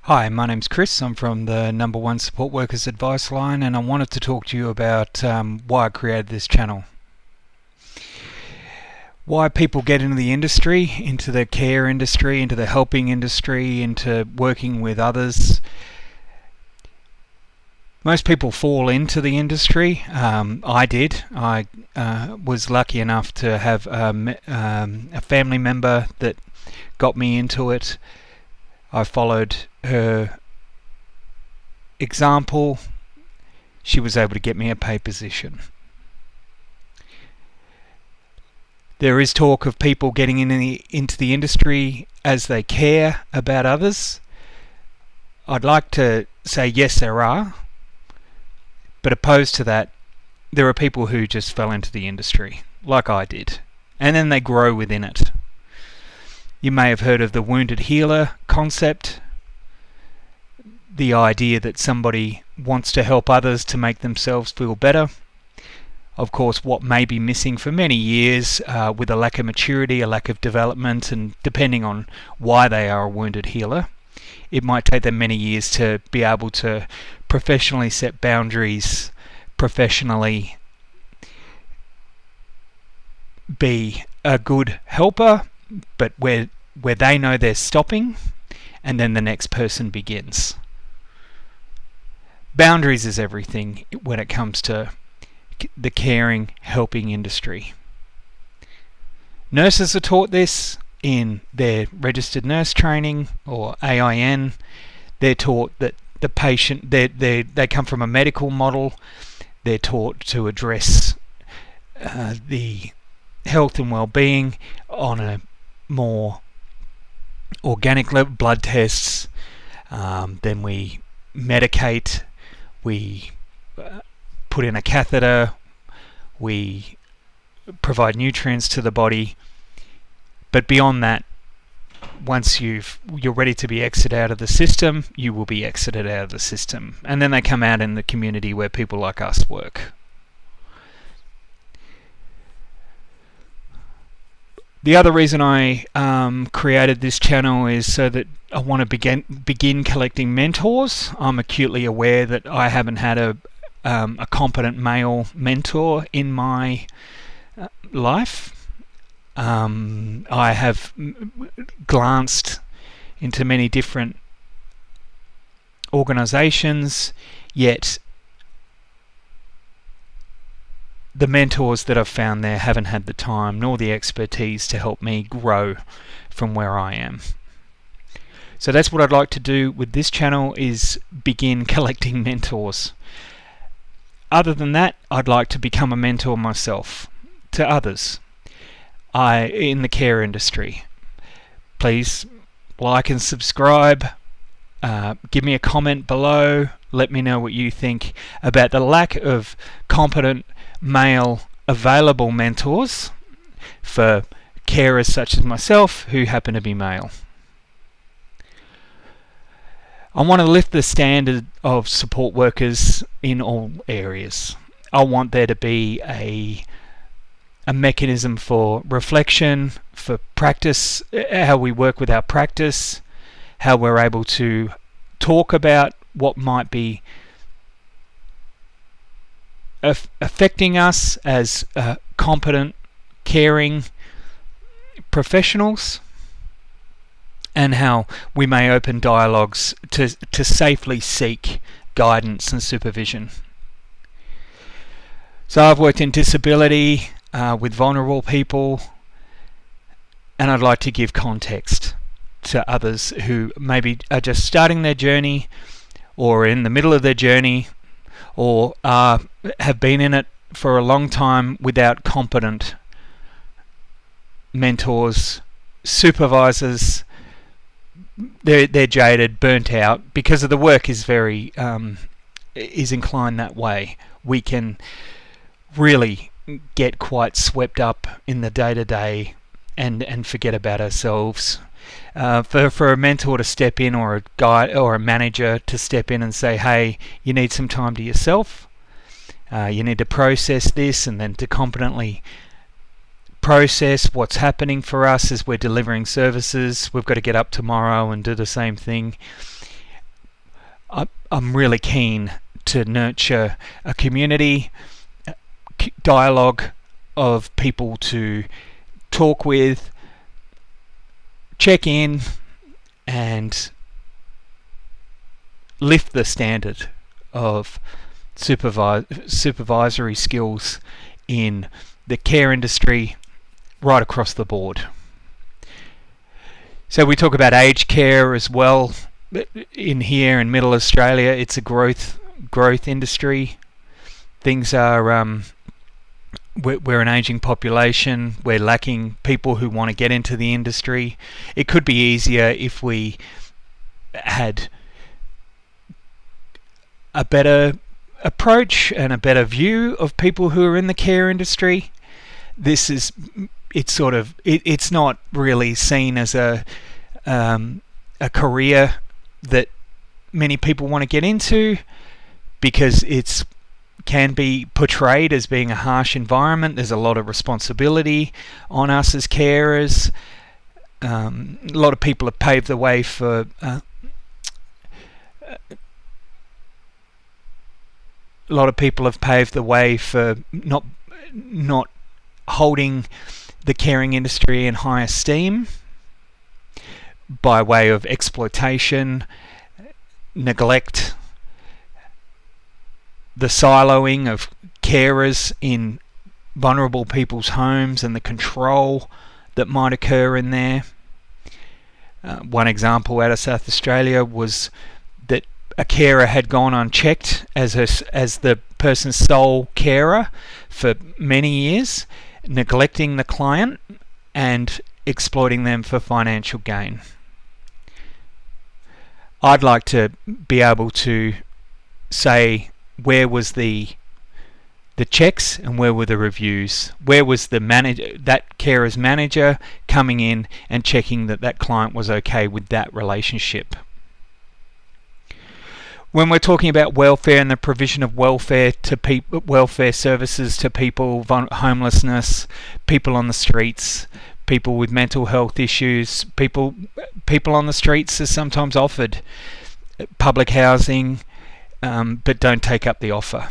Hi, my name's Chris. I'm from the number one support workers advice line, and I wanted to talk to you about why I created this channel. Why people get into the industry, into the care industry, into the helping industry, into working with others. Most people fall into the industry. I did. I was lucky enough to have a family member that got me into it. I followed her example. She was able to get me a paid position. There is talk of people getting into the industry as they care about others. I'd like to say yes, there are, but opposed to that, there are people who just fell into the industry, like I did, and then they grow within it. You may have heard of the wounded healer concept, the idea that somebody wants to help others to make themselves feel better. Of course, what may be missing for many years with a lack of maturity, a lack of development, and depending on why they are a wounded healer, it might take them many years to be able to professionally set boundaries, professionally be a good helper, but where they know they're stopping, and then the next person begins. Boundaries is everything when it comes to the caring, helping industry. Nurses are taught this in their registered nurse training or AIN. They're taught that the patient, they come from a medical model. They're taught to address the health and well-being on a more organic level, blood tests, then we medicate, we put in a catheter, we provide nutrients to the body, but beyond that, once you're ready to be exited out of the system, you will be exited out of the system, and then they come out in the community where people like us work. The other reason I created this channel is so that I want to begin collecting mentors. I'm acutely aware that I haven't had a competent male mentor in my life. I have glanced into many different organizations, yet the mentors that I've found there haven't had the time nor the expertise to help me grow from where I am. So that's what I'd like to do with this channel, is begin collecting mentors. Other than that, I'd like to become a mentor myself to others in the care industry. Please like and subscribe. Give me a comment below. Let me know what you think about the lack of competent male available mentors for carers such as myself who happen to be male. I want to lift the standard of support workers in all areas. I want there to be a mechanism for reflection, for practice, how we work with our practice, how we're able to talk about what might be affecting us as competent, caring professionals, and how we may open dialogues to safely seek guidance and supervision. So I've worked in disability with vulnerable people, and I'd like to give context to others who maybe are just starting their journey or in the middle of their journey, or have been in it for a long time without competent mentors, supervisors. They're jaded, burnt out, because of the work is very is inclined that way. We can really get quite swept up in the day-to-day and forget about ourselves. For a mentor to step in, or a guide or a manager to step in and say, hey, you need some time to yourself, you need to process this, and then to competently process what's happening for us as we're delivering services. We've got to get up tomorrow and do the same thing. I'm really keen to nurture a community, dialogue of people to talk with, check in, and lift the standard of supervisory skills in the care industry right across the board. So we talk about aged care as well. In here in Middle Australia, it's a growth industry. Things are we're an aging population. We're lacking people who want to get into the industry. It could be easier if we had a better approach and a better view of people who are in the care industry. It's not really seen as a career that many people want to get into, because it's can be portrayed as being a harsh environment. There's a lot of responsibility on us as carers. A lot of people have paved the way for not holding the caring industry in high esteem by way of exploitation, neglect, the siloing of carers in vulnerable people's homes and the control that might occur in there. One example out of South Australia was that a carer had gone unchecked as the person's sole carer for many years, neglecting the client and exploiting them for financial gain. I'd like to be able to say, where was the checks and where were the reviews? Where was the that carer's manager coming in and checking that client was okay with that relationship? When we're talking about welfare and the provision of welfare services to people, homelessness, people on the streets, people with mental health issues, people on the streets are sometimes offered public housing, but don't take up the offer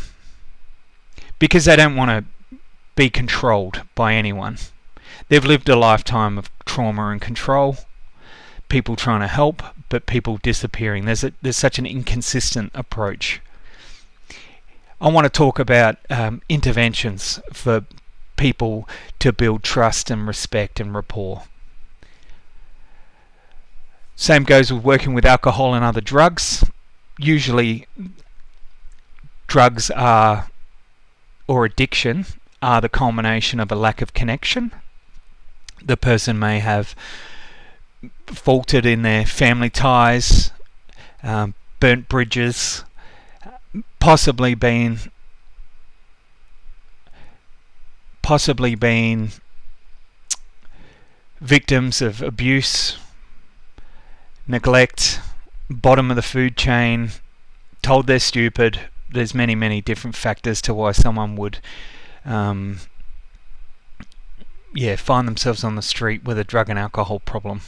because they don't want to be controlled by anyone. They've lived a lifetime of trauma and control, people trying to help, but people disappearing. There's such an inconsistent approach. I want to talk about interventions for people to build trust and respect and rapport. Same goes with working with alcohol and other drugs. Usually drugs or addiction are the culmination of a lack of connection. The person may have faltered in their family ties, burnt bridges, possibly been victims of abuse, neglect, bottom of the food chain, told they're stupid. There's many different factors to why someone would find themselves on the street with a drug and alcohol problem.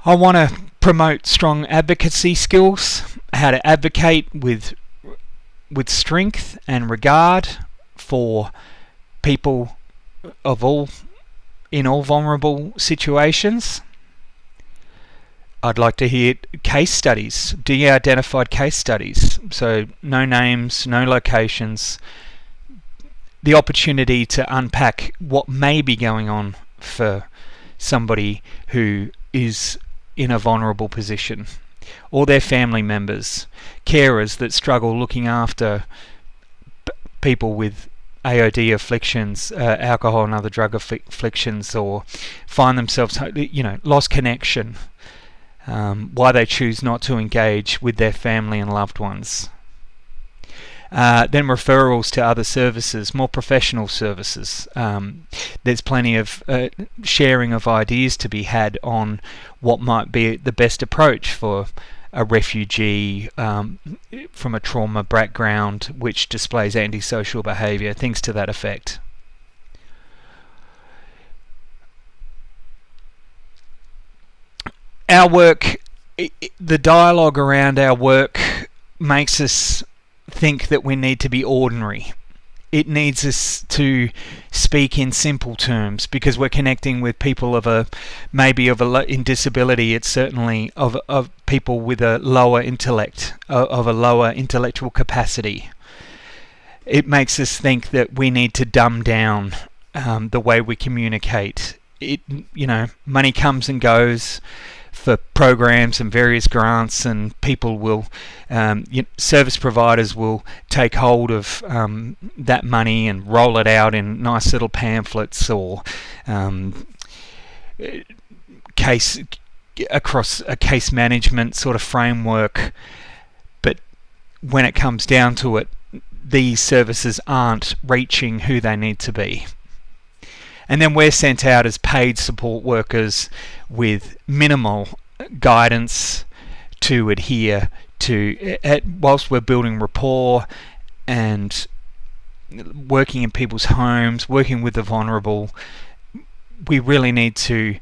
I want to promote strong advocacy skills, how to advocate with strength and regard for people in all vulnerable situations. I'd like to hear case studies, de-identified case studies. So no names, no locations. The opportunity to unpack what may be going on for somebody who is in a vulnerable position, or their family members, carers that struggle looking after people with AOD afflictions, alcohol and other drug afflictions, or find themselves, lost connection. Why they choose not to engage with their family and loved ones. Then referrals to other services, more professional services. There's plenty of sharing of ideas to be had on what might be the best approach for a refugee from a trauma background which displays antisocial behaviour, things to that effect. Our work the dialogue around our work makes us think that we need to be ordinary. It needs us to speak in simple terms because we're connecting with people in disability. It's certainly of people with a lower intellect, of a lower intellectual capacity. It makes us think that we need to dumb down the way we communicate. Money comes and goes for programs and various grants, and people will, service providers will take hold of that money and roll it out in nice little pamphlets or across a case management sort of framework. But when it comes down to it, these services aren't reaching who they need to be. And then we're sent out as paid support workers with minimal guidance to adhere to, whilst we're building rapport and working in people's homes, working with the vulnerable. We really need to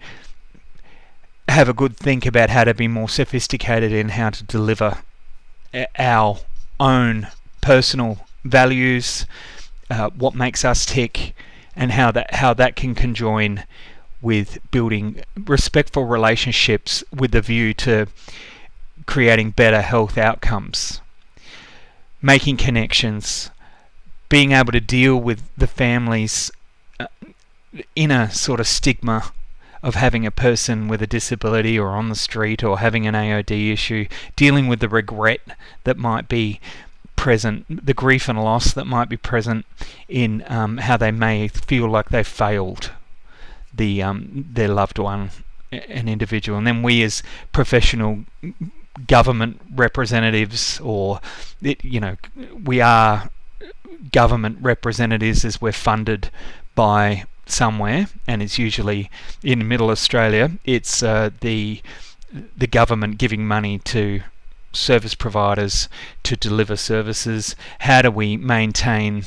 have a good think about how to be more sophisticated in how to deliver our own personal values, what makes us tick, and how that can conjoin with building respectful relationships with the view to creating better health outcomes, making connections, being able to deal with the family's inner sort of stigma of having a person with a disability or on the street or having an AOD issue, dealing with the regret that might be present, the grief and loss that might be present in how they may feel like they failed their loved one, an individual. And then we as professional government representatives, we are government representatives as we're funded by somewhere, and it's usually in Middle Australia. It's the government giving money to service providers to deliver services. How do we maintain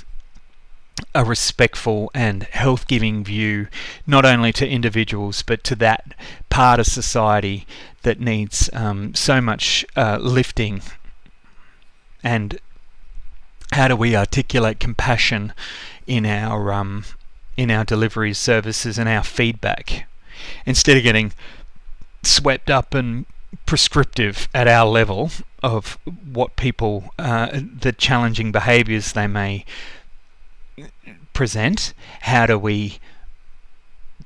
a respectful and health-giving view, not only to individuals but to that part of society that needs so much lifting? And how do we articulate compassion in our delivery services and our feedback, instead of getting swept up and prescriptive at our level of what people, the challenging behaviours they may present? How do we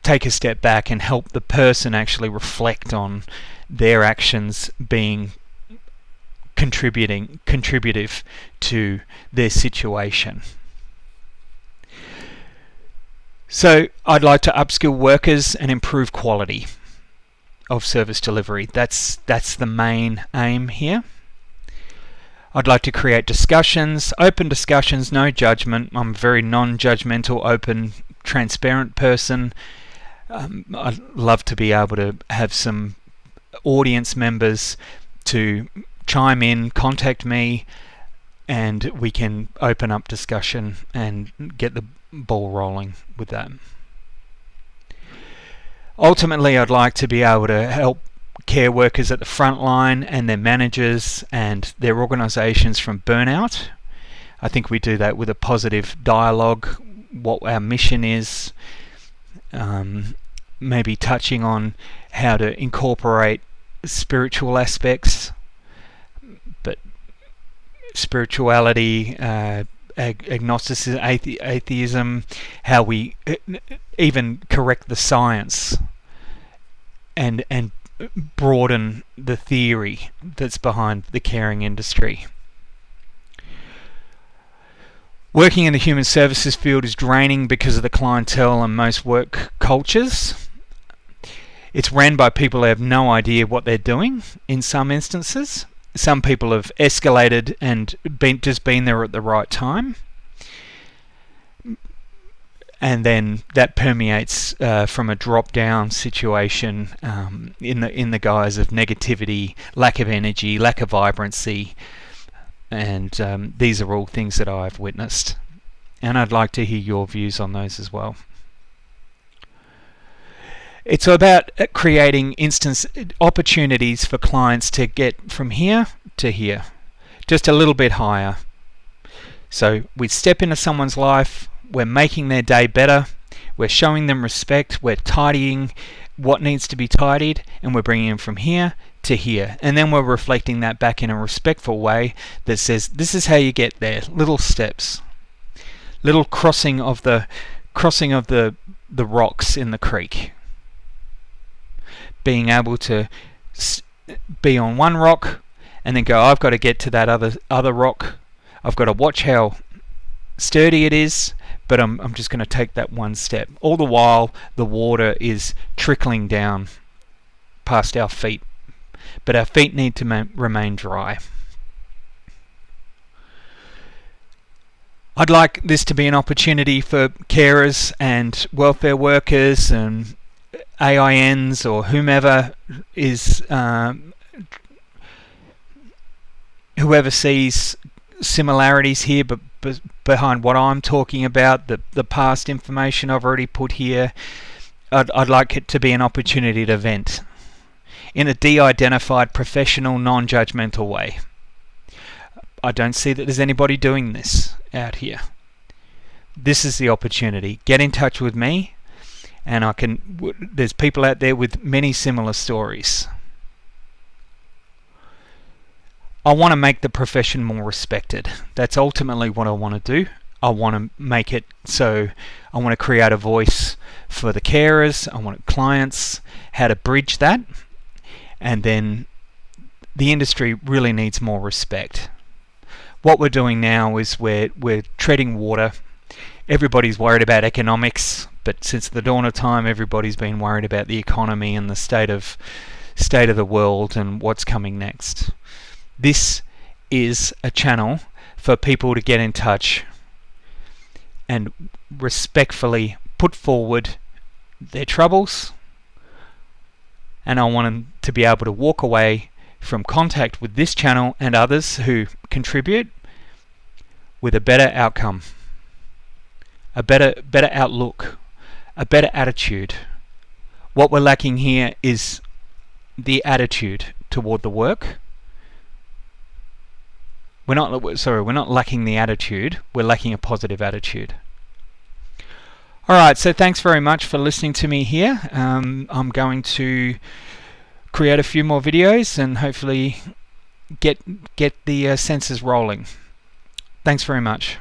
take a step back and help the person actually reflect on their actions being contributive to their situation? So I'd like to upskill workers and improve quality of service delivery. That's the main aim here. I'd like to create discussions, open discussions, no judgment. I'm a very non-judgmental, open, transparent person. I'd love to be able to have some audience members to chime in, contact me, and we can open up discussion and get the ball rolling with that. Ultimately, I'd like to be able to help care workers at the front line and their managers and their organisations from burnout. I think we do that with a positive dialogue, what our mission is, maybe touching on how to incorporate spiritual aspects, but spirituality, agnosticism, atheism, how we even correct the science and broaden the theory that's behind the caring industry. Working in the human services field is draining because of the clientele and most work cultures. It's ran by people who have no idea what they're doing in some instances. Some people have escalated and just been there at the right time. And then that permeates from a drop-down situation in the guise of negativity, lack of energy, lack of vibrancy, and these are all things that I've witnessed. And I'd like to hear your views on those as well. It's about creating opportunities for clients to get from here to here, just a little bit higher. So we step into someone's life, we're making their day better, we're showing them respect, we're tidying what needs to be tidied, and we're bringing them from here to here. And then we're reflecting that back in a respectful way that says, this is how you get there, little steps, little crossing of the rocks in the creek. Being able to be on one rock and then go, I've got to get to that other rock. I've got to watch how sturdy it is, but I'm just going to take that one step. All the while, the water is trickling down past our feet, but our feet need to remain dry. I'd like this to be an opportunity for carers and welfare workers and AINs or whomever is whoever sees similarities here, but behind what I'm talking about, the past information I've already put here, I'd like it to be an opportunity to vent in a de-identified, professional, non-judgmental way. I don't see that there's anybody doing this out here. This is the opportunity. Get in touch with me, and there's people out there with many similar stories. I want to make the profession more respected. That's ultimately what I want to do. I want to make it so I want to create a voice for the carers, I want clients, how to bridge that, and then the industry really needs more respect. What we're doing now is we're treading water. Everybody's worried about economics, but since the dawn of time, everybody's been worried about the economy and the state of the world and what's coming next. This is a channel for people to get in touch and respectfully put forward their troubles, and I want them to be able to walk away from contact with this channel and others who contribute with a better outcome, a better outlook, a better attitude. What we're lacking here is the attitude toward the work. We're not lacking the attitude, we're lacking a positive attitude. Alright, so thanks very much for listening to me here. I'm going to create a few more videos and hopefully get the senses rolling. Thanks very much.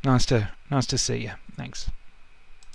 Nice to see you. Thanks.